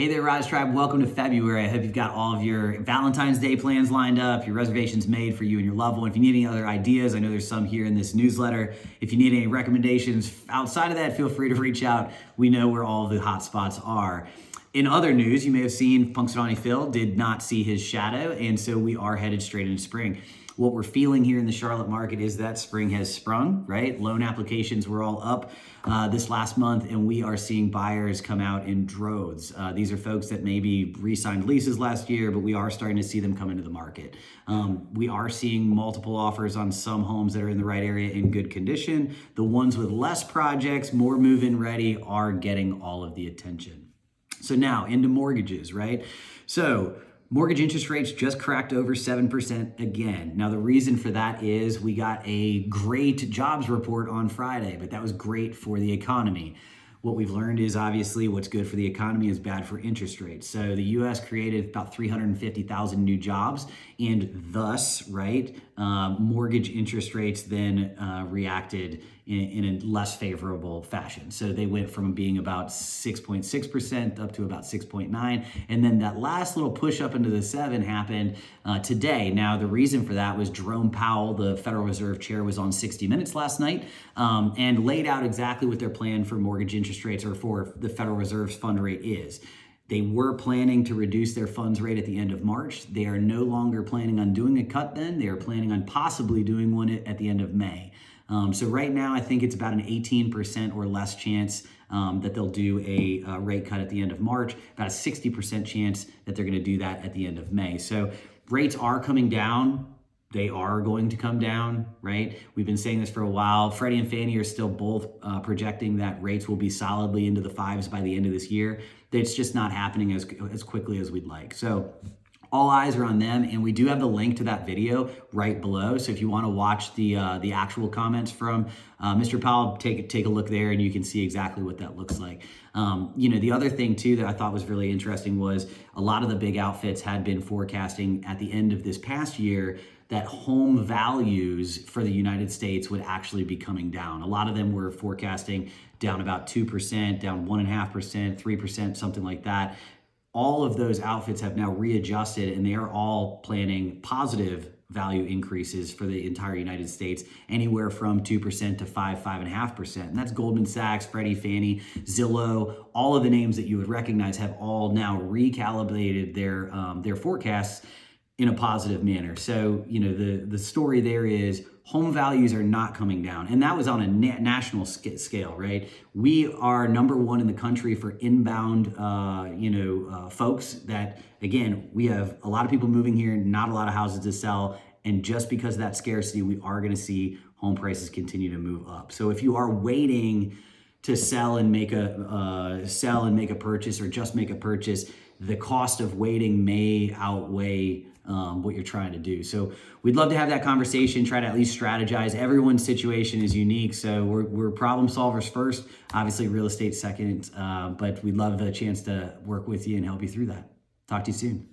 Hey there, Rise Tribe. Welcome to February. I hope you've got all of your Valentine's Day plans lined up, your reservations made for you and your loved one. If you need any other ideas, I know there's some here in this newsletter. If you need any recommendations outside of that, feel free to reach out. We know where all of the hot spots are. In other news, you may have seen Punxsutawney Phil did not see his shadow, and so we are headed straight into spring. What we're feeling here in the Charlotte market is that spring has sprung, right? Loan applications were all up this last month, and we are seeing buyers come out in droves. These are folks that maybe re-signed leases last year, but we are starting to see them come into the market. We are seeing multiple offers on some homes that are in the right area in good condition. The ones with less projects, more move-in ready, are getting all of the attention. So now into mortgages, right? So mortgage interest rates just cracked over 7% again. Now, the reason for that is we got a great jobs report on Friday, but that was great for the economy. What we've learned is obviously what's good for the economy is bad for interest rates. So the US created about 350,000 new jobs, and thus, right, mortgage interest rates then reacted in a less favorable fashion. So they went from being about 6.6% up to about 6.9. And then that last little push up into the 7 happened today. Now, the reason for that was Jerome Powell, the Federal Reserve Chair, was on 60 Minutes last night and laid out exactly what their plan for mortgage interest rates or for the Federal Reserve's fund rate is. They were planning to reduce their funds rate at the end of March. They are no longer planning on doing a cut then. They are planning on possibly doing one at the end of May. So right now, I think it's about an 18% or less chance that they'll do a rate cut at the end of March, about a 60% chance that they're going to do that at the end of May. So rates are coming down. They are going to come down, right? We've been saying this for a while. Freddie and Fannie are still both projecting that rates will be solidly into the 5s by the end of this year. It's just not happening as quickly as we'd like. So all eyes are on them, and we do have the link to that video right below. So if you want to watch the actual comments from Mr. Powell, take a look there, and you can see exactly what that looks like. The other thing too that I thought was really interesting was a lot of the big outfits had been forecasting at the end of this past year that home values for the United States would actually be coming down. A lot of them were forecasting down about 2%, down 1.5%, 3%, something like that. All of those outfits have now readjusted, and they are all planning positive value increases for the entire United States, anywhere from 2% to 5.5%. And that's Goldman Sachs, Freddie, Fannie, Zillow, all of the names that you would recognize have all now recalibrated their forecasts in a positive manner. So, the story there is home values are not coming down. And that was on a national scale, right? We are number one in the country for inbound, folks that, again, we have a lot of people moving here, not a lot of houses to sell. And just because of that scarcity, we are going to see home prices continue to move up. So if you are waiting to sell and make a purchase or just make a purchase, the cost of waiting may outweigh what you're trying to do. So we'd love to have that conversation, try to at least strategize. Everyone's situation is unique. So we're problem solvers first, obviously real estate second, but we'd love the chance to work with you and help you through that. Talk to you soon.